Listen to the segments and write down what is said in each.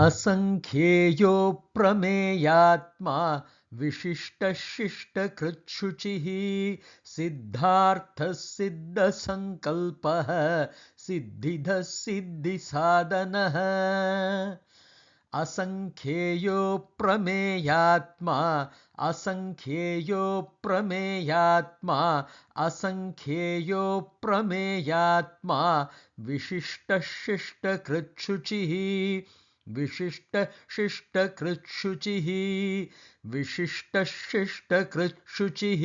असंख्येयो प्रमेयात्मा विशिष्टशिष्टकृच्छुचिः सिद्धार्थः सिद्धसङ्कल्पः सिद्धिदः सिद्धिसाधनः असंख्येयो प्रमेयात्मा असंख्येयो प्रमेयात्मा असंख्येयो प्रमेयात्मा विशिष्टशिष्टकृच्छुचिः विशिष्टशिष्टकृच्छुचिः विशिष्टशिष्टकृच्छुचिः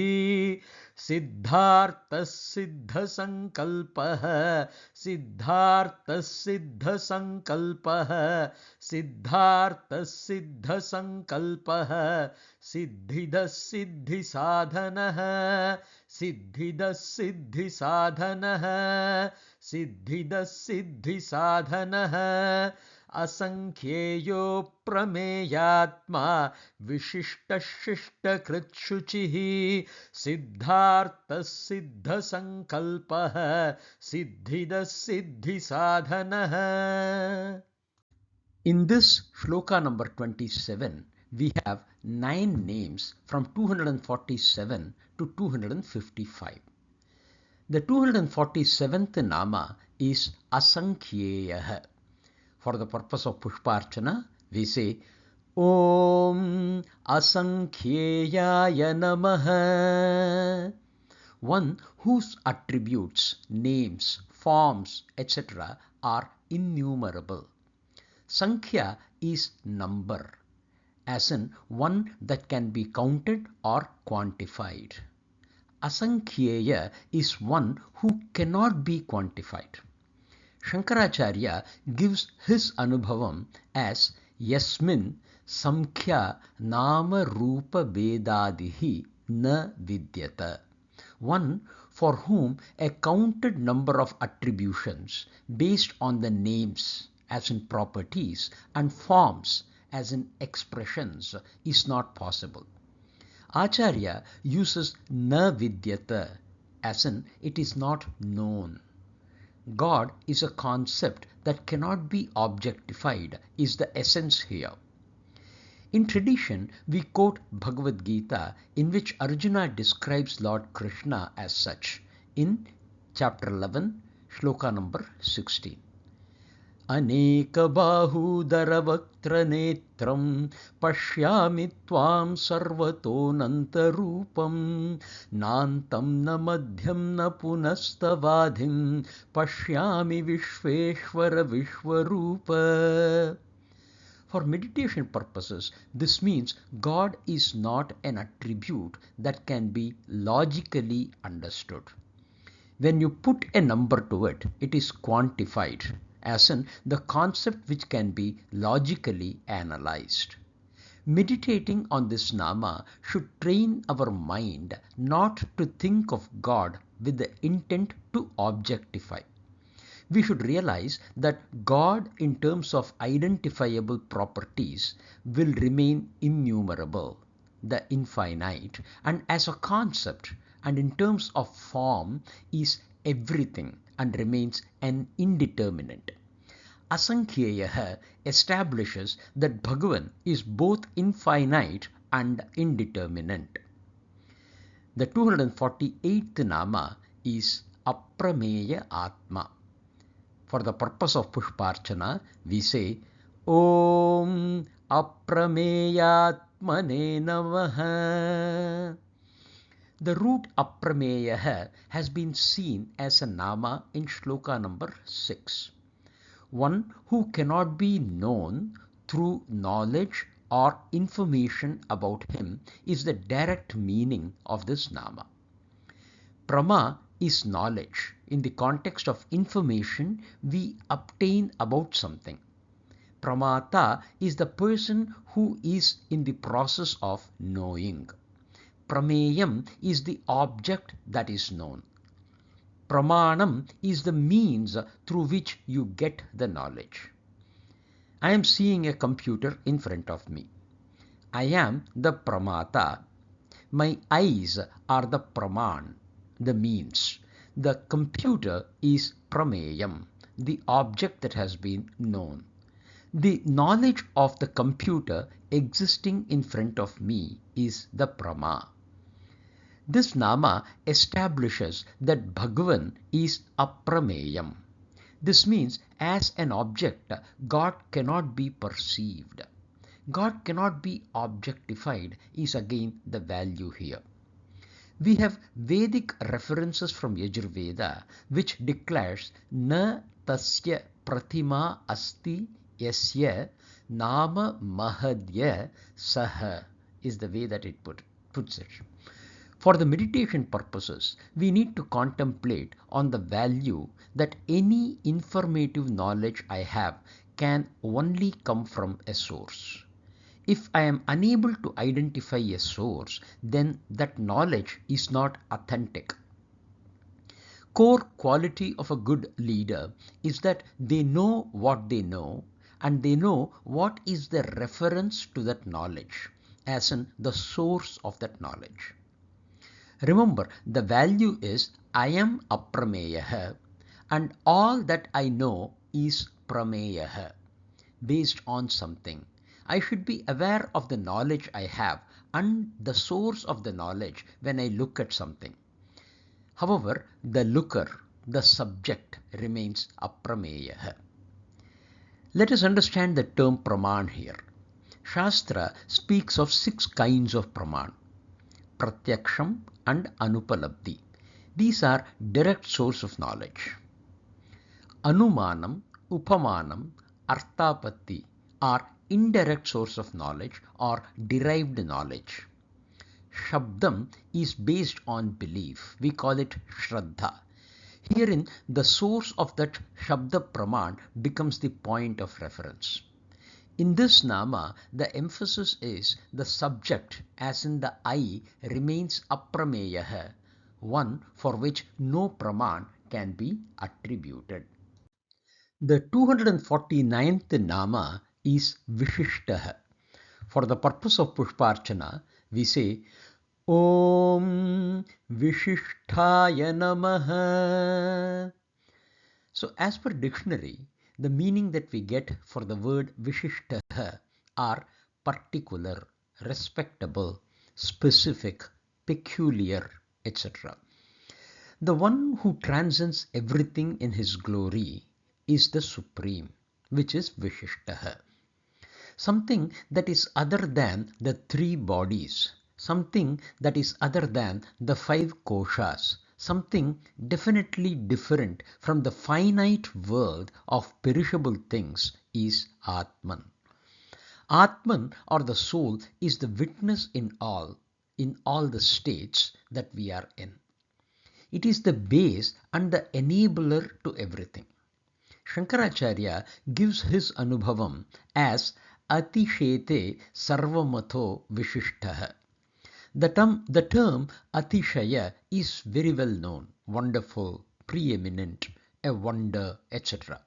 सिद्धार्थः सिद्धसङ्कल्पः सिद्धार्थः सिद्धसङ्कल्पः सिद्धार्थः सिद्धसङ्कल्पः सिद्धिदः सिद्धिसाधनः सिद्धिदः सिद्धिसाधनः सिद्धिदः सिद्धिसाधनः असंख्येयो प्रमेयात्मा विशिष्टशिष्टकृच्छुचिः सिद्धार्थः सिद्धसङ्कल्पः सिद्धिदः सिद्धिसाधनः. In this shloka number 27, we have 9 names from 247 to 255. The 247th nama is Asankhyeya. For the purpose of Pushparchana, we say Om Asankheyaya Namaha. One whose attributes, names, forms, etc. are innumerable. Sankhya is number, as in one that can be counted or quantified. Asankhyeya is one who cannot be quantified. Shankaracharya gives his anubhavam as Yasmin Samkhya Nama Rupa Vedadihi Na Vidyata. One for whom a counted number of attributions based on the names as in properties and forms as in expressions is not possible. Acharya uses na vidyata as in it is not known. God is a concept that cannot be objectified is the essence here. In tradition, we quote Bhagavad Gita, in which Arjuna describes Lord Krishna as such in chapter 11, shloka number 16. अनेकबाहूदरवक्त्रनेत्रं पश्यामि त्वां सर्वतोऽनन्तरूपं नान्तं न मध्यं न पुनस्तवाधिं पश्यामि विश्वेश्वर विश्वरूप. For meditation purposes, this means God is not an attribute that can be logically understood. When you put a number to it, it is quantified, as in the concept which can be logically analyzed. Meditating on this nama should train our mind not to think of God with the intent to objectify. We should realize that God in terms of identifiable properties will remain innumerable, the infinite, and as a concept and in terms of form is everything and remains an indeterminate. Asankhyeya establishes that Bhagavan is both infinite and indeterminate. The 248th nama is Aprameya Atma. For the purpose of Pushparchana, we say Om Aprameyatmane Namaha. The root Aprameya has been seen as a nama in shloka number 6. One who cannot be known through knowledge or information about him is the direct meaning of this nama. Prama is knowledge. In the context of information we obtain about something. Pramata is the person who is in the process of knowing. Prameyam is the object that is known. Pramanam is the means through which you get the knowledge. I am seeing a computer in front of me. I am the pramata. My eyes are the praman, the means. The computer is prameyam, the object that has been known. The knowledge of the computer existing in front of me is the Prama. This nama establishes that Bhagavan is Aprameyam. This means as an object, God cannot be perceived. God cannot be objectified is again the value here. We have Vedic references from Yajurveda which declares na tasya pratima asti yasya nama mahadya saha is the way that it puts it. For the meditation purposes, we need to contemplate on the value that any informative knowledge I have can only come from a source. If I am unable to identify a source, then that knowledge is not authentic. Core quality of a good leader is that they know what they know and they know what is the reference to that knowledge, as in the source of that knowledge. Remember, the value is I am aprameyaha and all that I know is prameyaha, based on something. I should be aware of the knowledge I have and the source of the knowledge when I look at something. However, the looker, the subject, remains aprameyaha. Let us understand the term praman here. Shastra speaks of 6 kinds of praman: pratyaksham and anupalabdhi. These are direct source of knowledge. Anumanam, upamanam, arthapatti are indirect source of knowledge or derived knowledge. Shabdam is based on belief. We call it Shraddha. Herein, the source of that Shabda Praman becomes the point of reference. In this nama, the emphasis is the subject, as in the I, remains aprameyaha, one for which no praman can be attributed. The 249th nama is Vishishtaha. For the purpose of Pushparchana, we say Om Vishishtaya Namaha. So as per dictionary, the meaning that we get for the word Vishishtaha are particular, respectable, specific, peculiar, etc. The one who transcends everything in his glory is the Supreme, which is Vishishtaha. Something that is other than the 3 bodies, something that is other than the 5 koshas, something definitely different from the finite world of perishable things is Atman. Atman, or the soul, is the witness in all the states that we are in. It is the base and the enabler to everything. Shankaracharya gives his anubhavam as Atishete Sarvamatho Vishishtaha. The term Atishaya is very well known, wonderful, preeminent, a wonder, etc.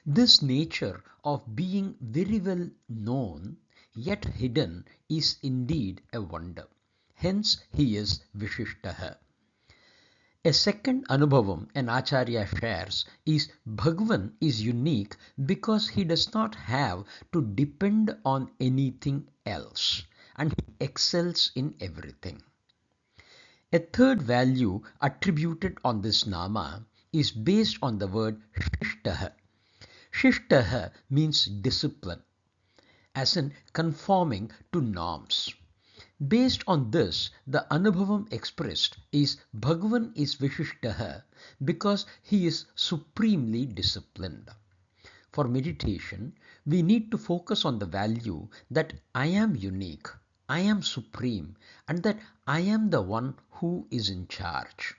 This nature of being very well known yet hidden is indeed a wonder. Hence he is Vishishtaha. A second anubhavam an Acharya shares is Bhagavan is unique because he does not have to depend on anything else and he excels in everything. A third value attributed on this nama is based on the word Shishtaha. Shishtaha means discipline, as in conforming to norms. Based on this, the anubhavam expressed is Bhagavan is Vishishtaha because he is supremely disciplined. For meditation, we need to focus on the value that I am unique, I am supreme, and that I am the one who is in charge.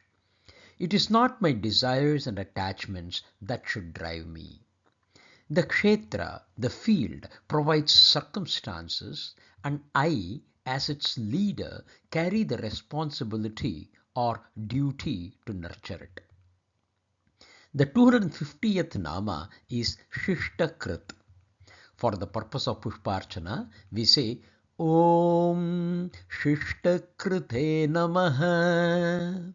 It is not my desires and attachments that should drive me. The kshetra, the field, provides circumstances, and I, as its leader, carry the responsibility or duty to nurture it. The 250th nama is Shishtakrit. For the purpose of Pushparchana, we say Om Shishtakrite Namaha.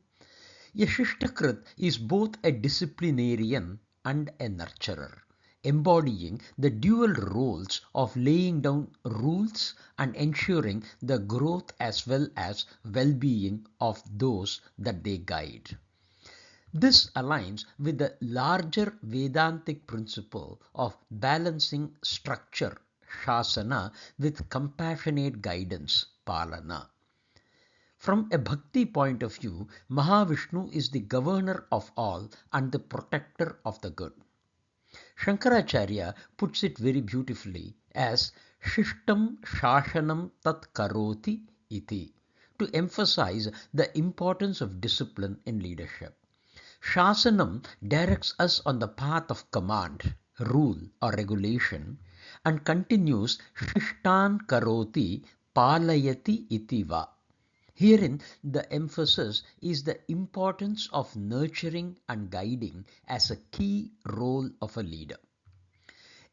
A Shishtakrit is both a disciplinarian and a nurturer. embodying the dual roles of laying down rules and ensuring the growth as well as well-being of those that they guide. This aligns with the larger Vedantic principle of balancing structure, shasana, with compassionate guidance, palana. From a bhakti point of view, Mahavishnu is the governor of all and the protector of the good. Shankaracharya puts it very beautifully as Shishtam Shashanam Tat Karoti iti, to emphasize the importance of discipline in leadership. Shasanam directs us on the path of command, rule or regulation, and continues Shishtan Karoti Palayati iti va. Herein, the emphasis is the importance of nurturing and guiding as a key role of a leader.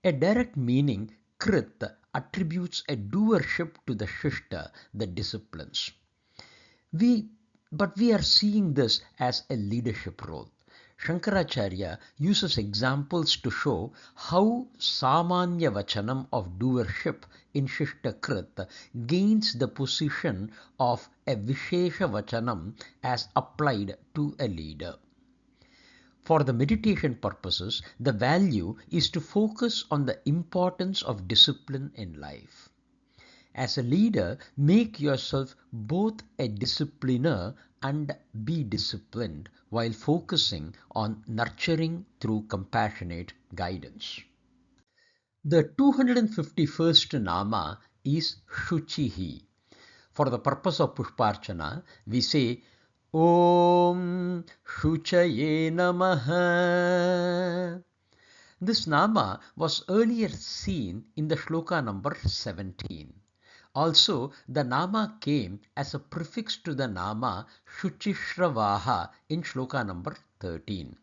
A direct meaning, Krit, attributes a doership to the Shishta, the disciplines. But we are seeing this as a leadership role. Shankaracharya uses examples to show how Samanya Vachanam of doership in Shishtakrit gains the position of a Vishesha Vachanam as applied to a leader. For the meditation purposes, the value is to focus on the importance of discipline in life. As a leader, make yourself both a discipliner and be disciplined while focusing on nurturing through compassionate guidance. The 251st Nama is Shuchihi. For the purpose of Pushparchana, we say Om Shuchaye Namaha. This Nama was earlier seen in the shloka number 17. Also, the Nama came as a prefix to the Nama Shuchishravaha in shloka number 13.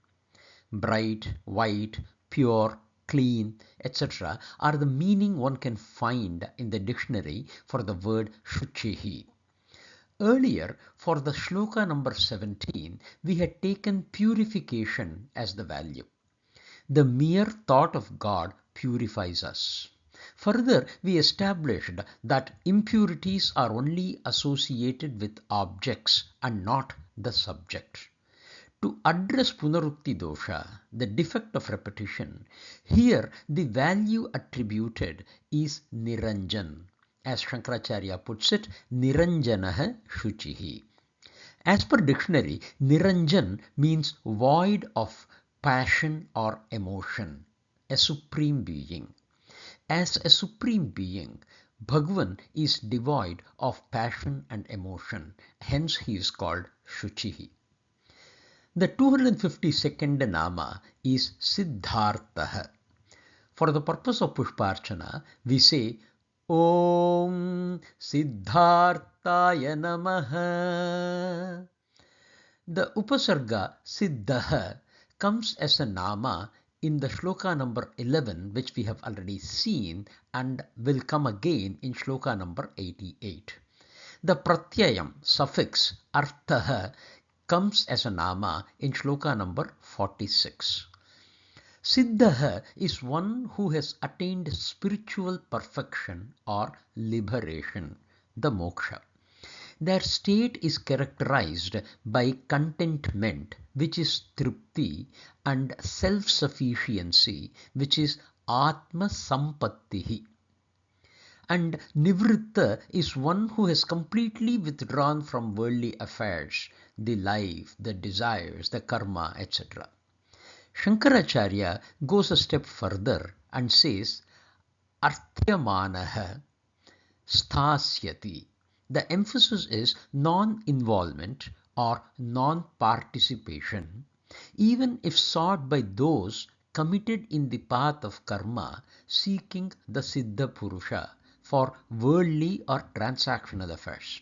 Bright, white, pure, clean, etc. are the meaning one can find in the dictionary for the word Shuchihi. Earlier, for the shloka number 17, we had taken purification as the value. The mere thought of God purifies us. Further, we established that impurities are only associated with objects and not the subject. To address Punarukti dosha, the defect of repetition, here the value attributed is Niranjan. As Shankaracharya puts it, Niranjanaha Shuchihi. As per dictionary, Niranjan means void of passion or emotion, a supreme being. As a supreme being, Bhagavan is devoid of passion and emotion, hence he is called Shuchihi. The 252nd Nama is Siddhartha. For the purpose of Pushparchana, we say Om Siddharthaya Namaha. The Upasarga Siddha comes as a Nama in the shloka number 11, which we have already seen, and will come again in shloka number 88. The pratyayam suffix artha comes as a nama in shloka number 46. Siddha is one who has attained spiritual perfection or liberation, the moksha. Their state is characterized by contentment, which is tripti, and self-sufficiency, which is atma sampattihi. And nivritta is one who has completely withdrawn from worldly affairs, the life, the desires, the karma, etc. Shankaracharya goes a step further and says, Arthyamanaha Sthasyati. The emphasis is non-involvement or non-participation, even if sought by those committed in the path of karma, seeking the Siddha Purusha for worldly or transactional affairs.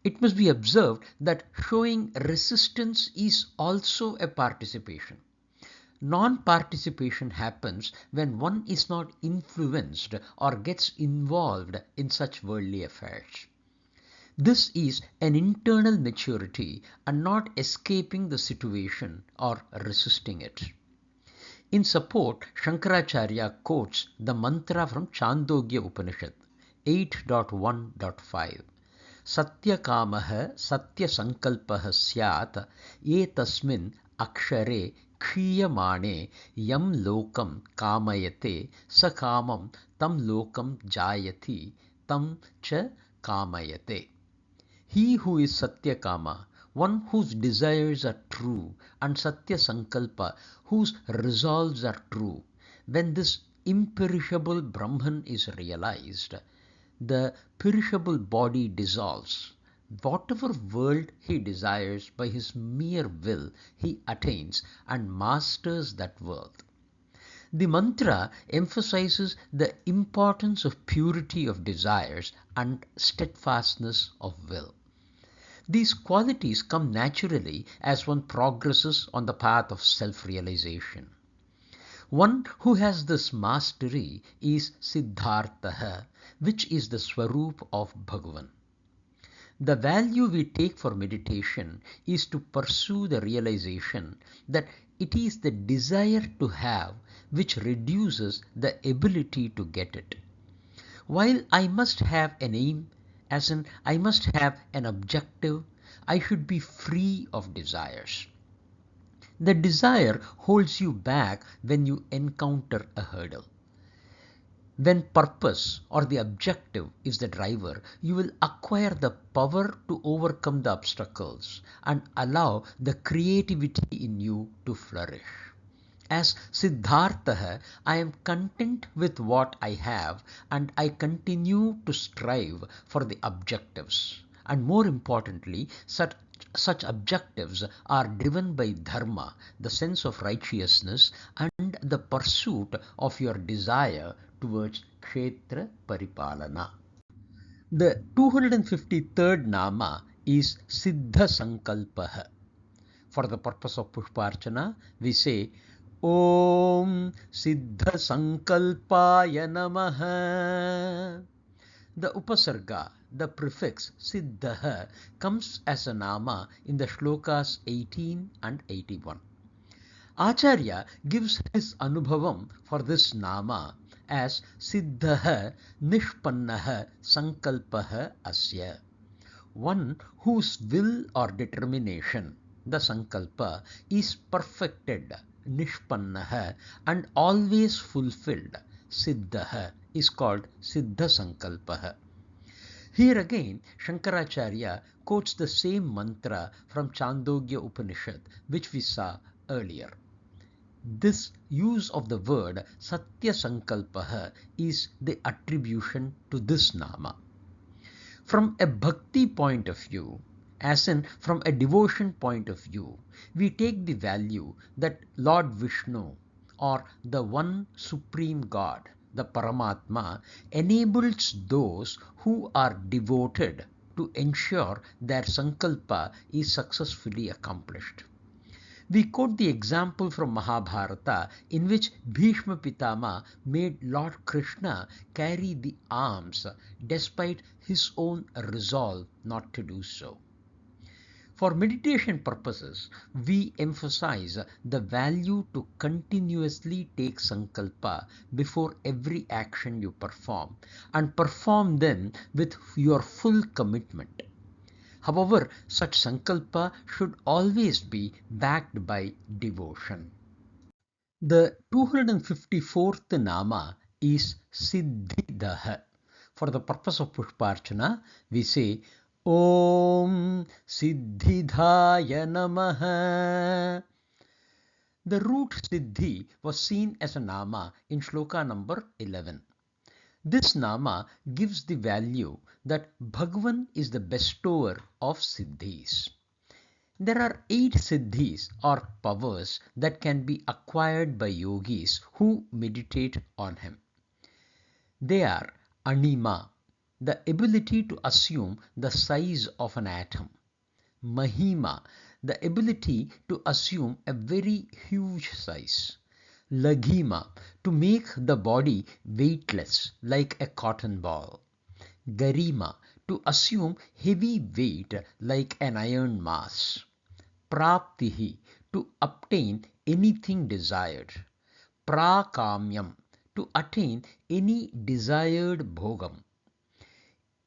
It must be observed that showing resistance is also a participation. Non-participation happens when one is not influenced or gets involved in such worldly affairs. This is an internal maturity and not escaping the situation or resisting it. In support, Shankaracharya quotes the mantra from Chandogya Upanishad 8.1.5. Satyakamaha satyasankalpaha syat etasmin akshare क्षीयमाणे यम लोकम कामयते स कामम tam lokam jayati tam cha kamayate. He who is Satyakama, one whose desires are true, and Satya Sankalpa, whose resolves are true, when this imperishable Brahman is realized, the perishable body dissolves. Whatever world he desires by his mere will, he attains and masters that world. The mantra emphasizes the importance of purity of desires and steadfastness of will. These qualities come naturally as one progresses on the path of self-realization. One who has this mastery is Siddhartha, which is the Swarup of Bhagavan. The value we take for meditation is to pursue the realization that it is the desire to have which reduces the ability to get it. While I must have an aim, as in I must have an objective, I should be free of desires. The desire holds you back when you encounter a hurdle. When purpose or the objective is the driver, you will acquire the power to overcome the obstacles and allow the creativity in you to flourish. As Siddhartha, I am content with what I have and I continue to strive for the objectives. And more importantly, such objectives are driven by dharma, the sense of righteousness, and the pursuit of your desire towards Kshetra Paripalana. The 253rd Nama is Siddha Sankalpaha. For the purpose of Pushparchana, we say Om Siddha Sankalpaya Namaha. The Upasarga, the prefix Siddha, comes as a Nama in the shlokas 18 and 81. Acharya gives his Anubhavam for this Nama as Siddha Nishpannaha Sankalpaha Asya. One whose will or determination, the Sankalpa, is perfected, Nishpannaha, and always fulfilled, Siddha, is called Siddha Sankalpaha. Here again, Shankaracharya quotes the same mantra from Chandogya Upanishad, which we saw earlier. This use of the word Satya Sankalpaha is the attribution to this Nama. From a bhakti point of view, as in from a devotion point of view, we take the value that Lord Vishnu, or the one supreme God, the Paramatma, enables those who are devoted to ensure their Sankalpa is successfully accomplished. We quote the example from Mahabharata in which Bhishma Pitama made Lord Krishna carry the arms despite his own resolve not to do so. For meditation purposes, we emphasize the value to continuously take Sankalpa before every action you perform and perform them with your full commitment. However, such Sankalpa should always be backed by devotion. The 254th Nama is Siddhidaha. For the purpose of Pushparchana, we say Om Siddhidhaya Namaha. The root Siddhi was seen as a Nama in Shloka number 11. This Nama gives the value that Bhagavan is the bestower of Siddhis. There are 8 Siddhis or powers that can be acquired by yogis who meditate on him. They are Anima, the ability to assume the size of an atom; Mahima, the ability to assume a very huge size; Laghima, to make the body weightless like a cotton ball; Garima, to assume heavy weight like an iron mass; Praptihi, to obtain anything desired; prakamyam, to attain any desired bhogam.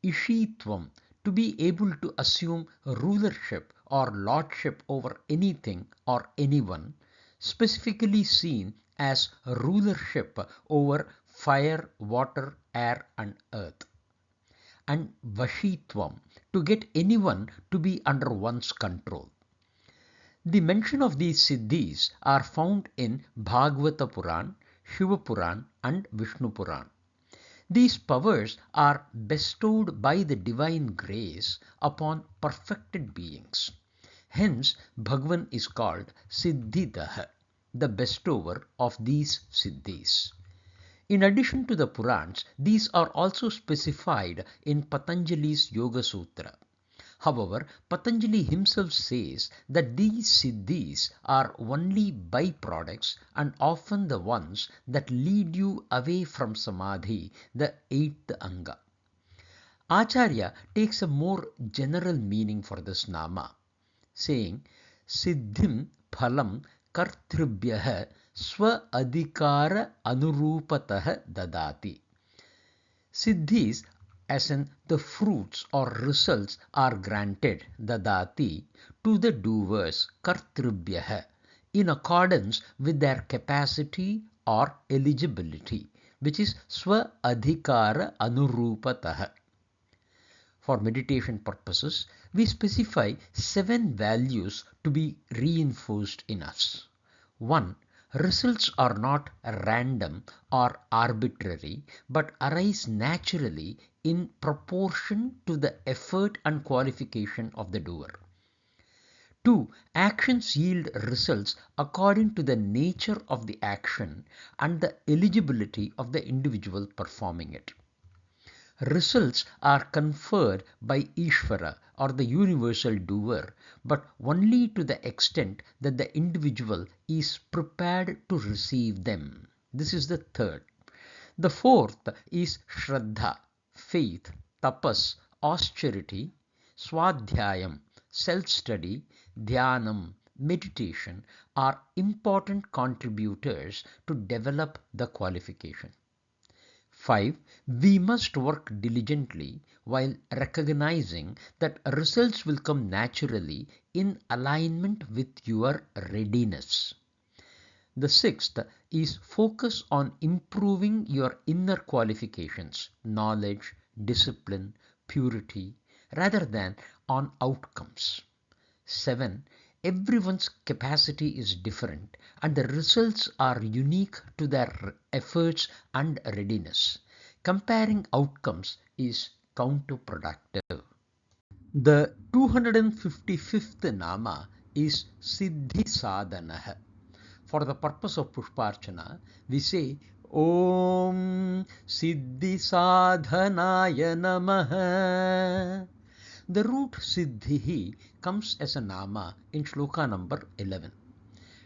Ishitvam, to be able to assume rulership or lordship over anything or anyone, specifically seen as rulership over fire, water, air and earth. And Vashitvam, to get anyone to be under one's control. The mention of these siddhis are found in Bhagavata Puran, Shiva Puran and Vishnu Puran. These powers are bestowed by the divine grace upon perfected beings. Hence, Bhagavan is called Siddhidaha, the bestower of these siddhis. In addition to the Purans, these are also specified in Patanjali's Yoga Sutra. However, Patanjali himself says that these siddhis are only byproducts and often the ones that lead you away from samadhi, the eighth anga. Acharya takes a more general meaning for this nama, saying, Siddhim phalam kartribhyah swa adhikara anurupatah dadati. Siddhis, as in the fruits or results, are granted dadati to the doers kartribhyah in accordance with their capacity or eligibility, which is swa adhikara anurupatah. For meditation purposes, we specify 7 values to be reinforced in us. 1. Results are not random or arbitrary, but arise naturally in proportion to the effort and qualification of the doer. 2. Actions yield results according to the nature of the action and the eligibility of the individual performing it. Results are conferred by Ishvara or the universal doer, but only to the extent that the individual is prepared to receive them. This is the third. The fourth is Shraddha, faith, tapas, austerity, swadhyayam, self-study, dhyanam, meditation are important contributors to develop the qualification. 5. We must work diligently while recognizing that results will come naturally in alignment with your readiness. The 6th is focus on improving your inner qualifications, knowledge, discipline, purity, rather than on outcomes. 7. Everyone's capacity is different and the results are unique to their efforts and readiness. Comparing outcomes is counterproductive. The 255th nama is Siddhi Sadhanah. For the purpose of Pushparchana, we say Om Siddhi Sadhanaya Namaha. The root Siddhi comes as a nama in shloka number 11.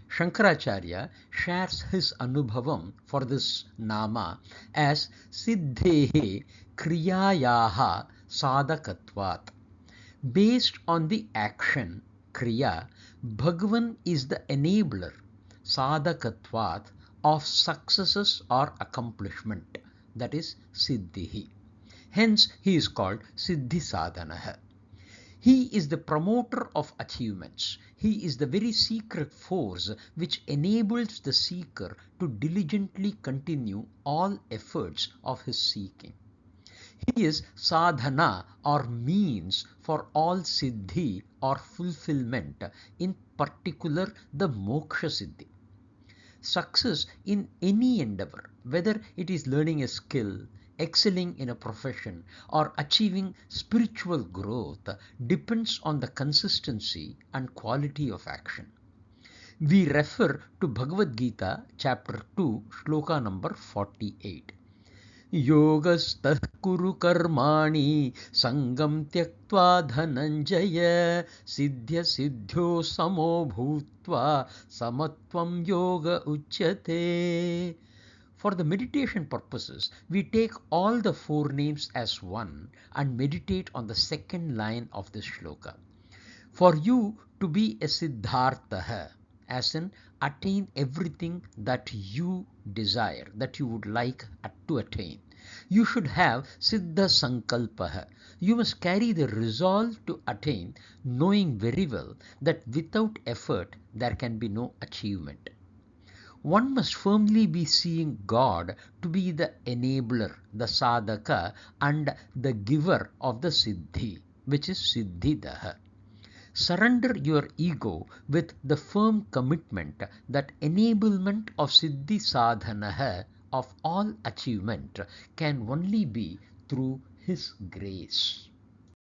Shankaracharya shares his anubhavam for this nama as Siddhehe Kriyayaha Sadhakatvat. Based on the action, Kriya, Bhagavan is the enabler, Sadhakatvat, of successes or accomplishment, that is Siddhihi. Hence, he is called Siddhi Sadhanah. He is the promoter of achievements. He is the very secret force which enables the seeker to diligently continue all efforts of his seeking. He is sadhana or means for all siddhi or fulfillment, in particular the moksha siddhi. Success in any endeavor, whether it is learning a skill, excelling in a profession or achieving spiritual growth, depends on the consistency and quality of action. We refer to Bhagavad Gita chapter 2 shloka number 48. Yogastah kuru karmani sangam tyaktva dhananjaya siddhya siddhyo samo bhutva samatvam yoga uchyate. For the meditation purposes, we take all the 4 names as one and meditate on the second line of this shloka. For you to be a Siddhartha, as in attain everything that you desire, that you would like to attain. You should have Siddha Sankalpaha. You must carry the resolve to attain, knowing very well that without effort there can be no achievement. One must firmly be seeing God to be the enabler, the sadhaka, and the giver of the siddhi, which is siddhidaha. Surrender your ego with the firm commitment that enablement of siddhi sadhanaha, of all achievement, can only be through His grace.